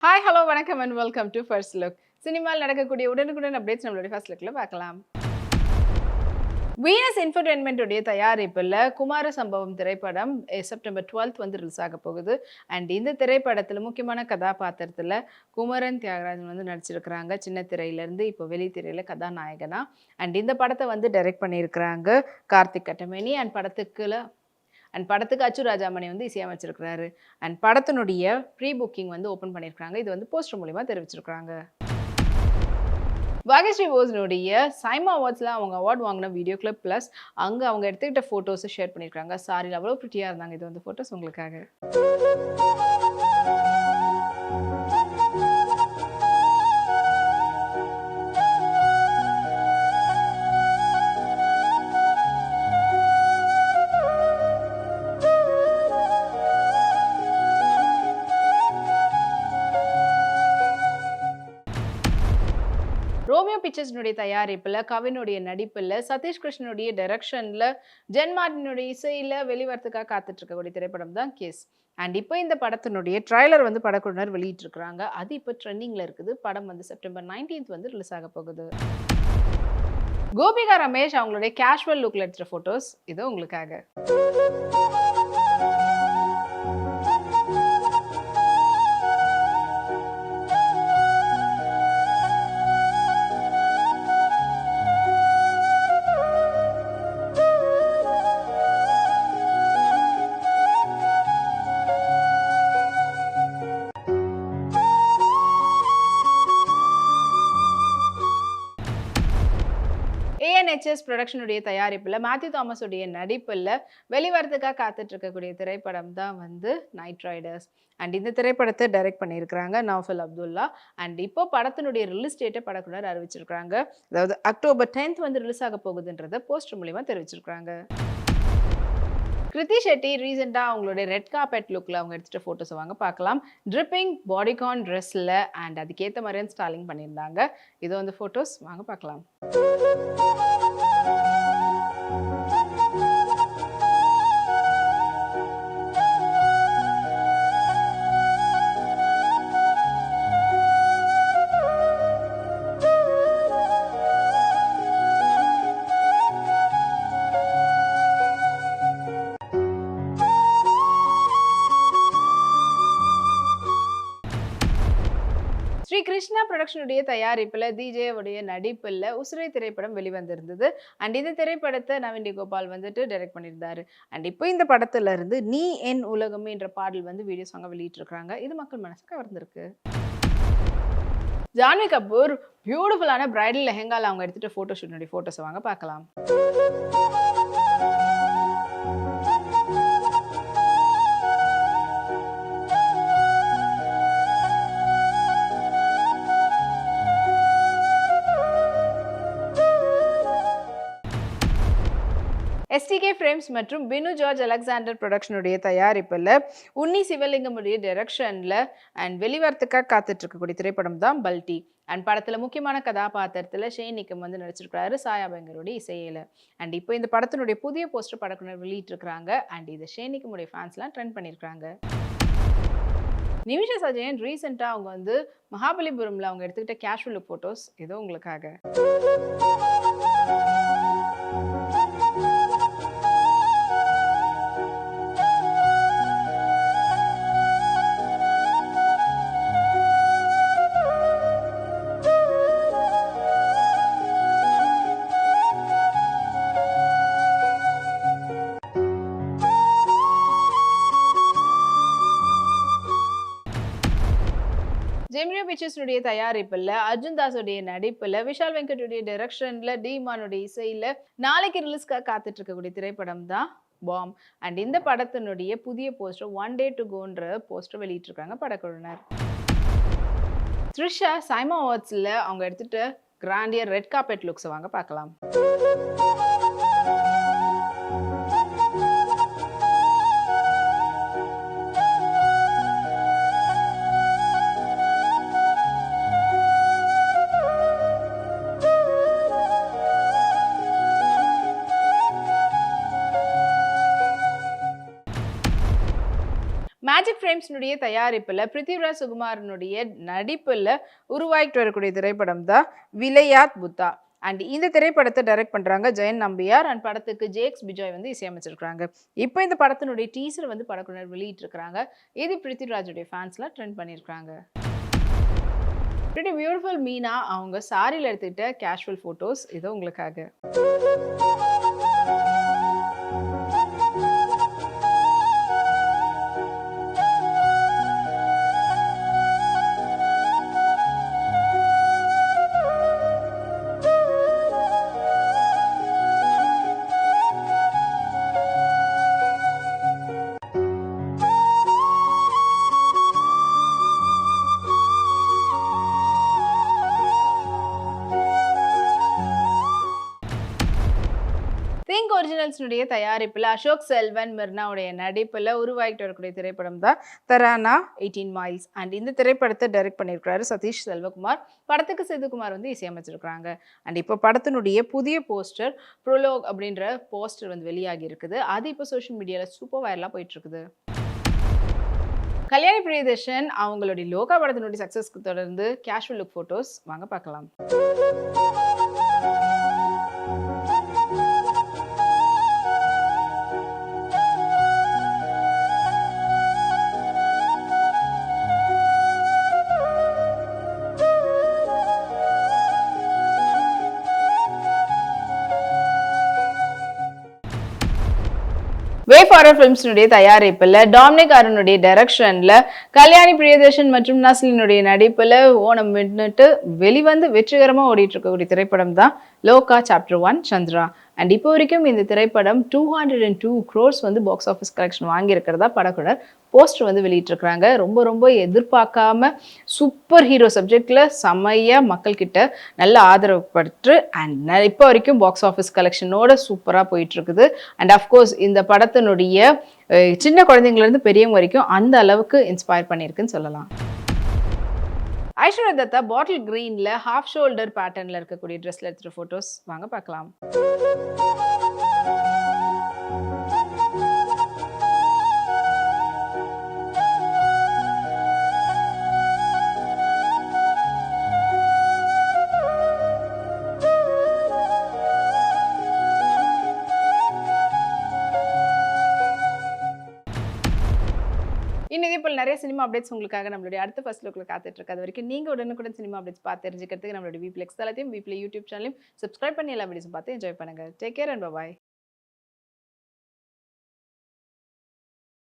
Hi, hello, வணக்கம் and welcome to first look. சினிமாவில் நடக்கக்கூடிய உடனுக்குடன் அப்டேட்ஸ் நம்மளுடைய ஃபர்ஸ்ட் லுக்ல பார்க்கலாம். வீனஸ் என்டர்டெயின்மெண்ட்டுடைய தயாரிப்பில் குமார சம்பவம் திரைப்படம் செப்டம்பர் 12th வந்து ரிலீஸ் ஆக போகுது. அண்ட் இந்த திரைப்படத்தில் முக்கியமான கதாபாத்திரத்தில் குமரன் தியாகராஜன் வந்து நடிச்சிருக்கிறாங்க. சின்ன திரையிலேருந்து இப்போ வெளித்திரையில் கதாநாயகனா. அண்ட் இந்த படத்தை வந்து டைரக்ட் பண்ணியிருக்கிறாங்க கார்த்திக் கட்டமேனி. படத்துக்கு அச்சு ராஜாமணி வந்து இசையமைச்சிருக்கிறாரு. அண்ட் படத்தினுடைய ப்ரீ புக்கிங் வந்து ஓப்பன் பண்ணியிருக்காங்க. இது வந்து போஸ்டர் மூலியமாக தெரிவிச்சிருக்காங்க. பாக்யஸ்ரீ போஸ்னுடைய சைமா அவார்ட்ஸில் அவங்க அவார்ட் வாங்கின வீடியோ கிளிப் ப்ளஸ் அங்கே அவங்க எடுத்துக்கிட்ட ஃபோட்டோஸை ஷேர் பண்ணியிருக்காங்க. சாரியில் அவ்வளோ ப்ரிட்டியாக இருந்தாங்க. இது வந்து ஃபோட்டோஸ் உங்களுக்காக. ரோமியோ பிக்சர்ஸ்னுடைய தயாரிப்பில் கவினுடைய நடிப்பில் சதீஷ் கிருஷ்ணனுடைய டைரக்ஷனில் ஜென் மார்டினுடைய இசையில் வெளிவரத்துக்காக காத்துட்டு இருக்கக்கூடிய திரைப்படம் தான் கேஸ். அண்ட் இப்போ இந்த படத்தினுடைய ட்ரைலர் வந்து படக்குழுவினர் வெளியிட்டிருக்கிறாங்க. அது இப்போ ட்ரெண்டிங்கில் இருக்குது. படம் வந்து செப்டம்பர் 19th வந்து ரிலீஸ் ஆக போகுது. கோபிகா ரமேஷ் அவங்களுடைய கேஷுவல் லுக்கில் எடுத்த ஃபோட்டோஸ் இது உங்களுக்காக. ஏஎன்ஹெச்எஸ் ப்ரொடக்ஷனுடைய தயாரிப்பில் மேத்யூ தாமஸ் உடைய நடிப்பில் வெளிவரத்துக்காக காத்துட்டு இருக்கக்கூடிய திரைப்படம் தான் வந்து நைட் ரைடர்ஸ். அண்ட் இந்த திரைப்படத்தை டைரக்ட் பண்ணியிருக்கிறாங்க நௌஃபல் அப்துல்லா. அண்ட் இப்போ படத்தினுடைய ரிலீஸ் டேட்டை படக்குழுவினர் அறிவிச்சிருக்கிறாங்க. அதாவது அக்டோபர் 10th வந்து ரிலீஸ் ஆக போகுதுன்றதை போஸ்டர் மூலியமாக தெரிவிச்சிருக்கிறாங்க. கிருத்தி ஷெட்டி ரீசெண்டாக அவங்களுடைய ரெட் கார்பெட் லுக்கில் அவங்க எடுத்துகிட்ட ஃபோட்டோஸை வாங்க பார்க்கலாம். ட்ரிப்பிங் பாடிகான் ட்ரெஸ்ஸில் அண்ட் அதுக்கேற்ற மாதிரியான ஸ்டாலிங் பண்ணியிருந்தாங்க. இது வந்து ஃபோட்டோஸ் வாங்க பார்க்கலாம். ஸ்ரீ கிருஷ்ணா ப்ரொடக்ஷனுடைய தயாரிப்பில் டிஜேவுடைய நடிப்பில் உசுரை திரைப்படம் வெளிவந்திருந்தது. அண்ட் இந்த திரைப்படத்தை நவீன் டி கோபால் வந்துட்டு டைரக்ட் பண்ணியிருந்தாரு. அண்ட் இப்போ இந்த படத்துல இருந்து நீ என் உலகமே என்ற பாடல் வந்து வீடியோ சாங்க வெளியிட்டிருக்கிறாங்க. இது மக்கள் மனசு கவர்ந்திருக்கு. ஜான்வி கபூர் பியூட்டிஃபுல்லான பிரைடல் லெஹெங்கால அவங்க எடுத்துகிட்ட ஃபோட்டோ ஷூட்னுடைய ஃபோட்டோஸை வாங்க பார்க்கலாம். எஸ்டிகே ஃப்ரேம்ஸ் மற்றும் பினு ஜார்ஜ் அலெக்சாண்டர் ப்ரொடக்ஷனுடைய தயாரிப்பில் உன்னி சிவலிங்கமுடைய டைரக்ஷனில் அண்ட் வெளிவரத்துக்காக காத்துட்டு இருக்கக்கூடிய திரைப்படம் தான் பல்டி. அண்ட் படத்தில் முக்கியமான கதாபாத்திரத்தில் ஷேனிக்கம் வந்து நடிச்சிருக்கிறாரு சாயா பயங்கருடைய இசையில். அண்ட் இப்போ இந்த படத்தினுடைய புதிய போஸ்டர் படக்குழுவினர் வெளியிட்டிருக்கிறாங்க. அண்ட் இதை ஷேனிக்கமுடைய ஃபேன்ஸ்லாம் ட்ரெண்ட் பண்ணியிருக்காங்க. நிமிஷா சஜயன் ரீசெண்டாக அவங்க வந்து மகாபலிபுரமில் அவங்க எடுத்துக்கிட்ட கேஷுவல் லுக் ஃபோட்டோஸ் ஏதோ உங்களுக்காக. ஜெமினியோ பிக்சர்ஸ்னுடைய தயாரிப்பில் அர்ஜுன் தாஸுடைய நடிப்பில் விஷால் வெங்கட்டுடைய டைரக்ஷனில் டிமானுடைய இசையில் நாளைக்கு ரிலீஸ்க்காக காத்துட்டு இருக்கக்கூடிய திரைப்படம் தான் பாம். அண்ட் இந்த படத்தினுடைய புதிய போஸ்டர் 1 Day to Goன்ற போஸ்டர் வெளியிட்டிருக்காங்க படக்குழுவினர். த்ரிஷா சைமா அவார்ட்ஸில் அவங்க எடுத்துகிட்டு கிராண்டியர் ரெட் கார்பெட் லுக்ஸை வாங்க பார்க்கலாம். மேஜிக் ஃப்ரேம்ஸ்னுடைய தயாரிப்பில் பிருத்திவிராஜ் சுகுமாரனுடைய நடிப்பில் உருவாகிட்டு வரக்கூடிய திரைப்படம் தான் விளையாட் புத்தா. அண்ட் இந்த திரைப்படத்தை டைரக்ட் பண்ணுறாங்க ஜெயன் நம்பியார். அண்ட் படத்துக்கு ஜேக்ஸ் பிஜாய் வந்து இசையமைச்சிருக்காங்க. இப்போ இந்த படத்தினுடைய டீசர் வந்து படக்குழுவினர் வெளியிட்டிருக்கிறாங்க. இது பிருத்திவிராஜுடைய ஃபேன்ஸ்லாம் ட்ரெண்ட் பண்ணியிருக்காங்க. பிரிட்டி பியூட்டிஃபுல் மீனா அவங்க சாரியில் எடுத்துக்கிட்ட கேஷுவல் ஃபோட்டோஸ் இதோ உங்களுக்காக. திங்க் ஒரிஜினல்ஸ்னுடைய தயாரிப்பில் அசோக் செல்வன் மிர்னாவுடைய நடிப்பில் உருவாகிட்டு வரக்கூடிய திரைப்படம் தான் தரானா 18 மைல்ஸ். அண்ட் இந்த திரைப்படத்தை டைரக்ட் பண்ணியிருக்கிறாரு சதீஷ் செல்வகுமார். படத்துக்கு சித்துக்குமார் வந்து இசையமைச்சிருக்கிறாங்க. அண்ட் இப்போ படத்தினுடைய புதிய போஸ்டர் ப்ரோலோக் அப்படின்ற போஸ்டர் வந்து வெளியாகி இருக்குது. அது இப்போ சோஷியல் மீடியாவில் சூப்பர் வைரலாக போயிட்டு இருக்குது. கல்யாணி பிரியதர்ஷன் அவங்களுடைய லோகா படத்தினுடைய சக்ஸஸ்க்கு தொடர்ந்து கேஷுவல் லுக் ஃபோட்டோஸ் வாங்க பார்க்கலாம். வேஃபாரர் ஃபிலிம்ஸ்னுடைய தயாரிப்பில் டாமினிக் அருணுடைய டைரக்ஷனில் கல்யாணி பிரியதர்ஷன் மற்றும் நஸ்லினுடைய நடிப்பில் ஓணம் முன்னிட்டு வெளிவந்து வெற்றிகரமாக ஓடிட்டு இருக்கக்கூடிய திரைப்படம் தான் லோகா சாப்டர் 1 சந்திரா. அண்ட் இப்போ வரைக்கும் இந்த திரைப்படம் 202 crores வந்து பாக்ஸ் ஆஃபீஸ் கலெக்ஷன் வாங்கியிருக்கிறதா படக்குழர் போஸ்டர் வந்து வெளியிட்டிருக்கிறாங்க. ரொம்ப ரொம்ப எதிர்பார்க்காம சூப்பர் ஹீரோ சப்ஜெக்டில் செம்மையாக மக்கள்கிட்ட நல்ல ஆதரவு படுத்து அண்ட் இப்போ வரைக்கும் பாக்ஸ் ஆஃபீஸ் கலெக்ஷனோட சூப்பராக போயிட்டுருக்குது. அண்ட் அஃப்கோர்ஸ் இந்த படத்தினுடைய சின்ன குழந்தைங்கலேருந்து பெரியவங்க வரைக்கும் அந்த அளவுக்கு இன்ஸ்பயர் பண்ணியிருக்குன்னு சொல்லலாம். ஐஸ்வர்யா தத்தா பாட்டில் கிரீன்ல ஹாஃப் ஷோல்டர் பேட்டர்ன்ல இருக்கக்கூடிய ட்ரெஸ்ல எடுத்துகிற ஃபோட்டோஸ் வாங்க பார்க்கலாம். இன்னும் இதே போல் நிறைய சினிமா அப்டேட்ஸ் உங்களுக்காக நம்மளுடைய அடுத்த ஃபர்ஸ்ட் லுக்கில் காத்துட்டு இருக்கு. அது வரைக்கும் நீங்கள் உடனுக்குடன் சினிமா அப்டேட்ஸ் பார்த்து தெரிஞ்சுக்கிறதுக்கு நம்மளுடைய வீப்ளெக்ஸ் தளத்தையும் வீப்ளே யூடியூப் சேனலையும் சப்ஸ்கிரைப் பண்ணி எல்லா வீடியோஸும் பார்த்து என்ஜாய் பண்ணுங்கள். Take care and bye.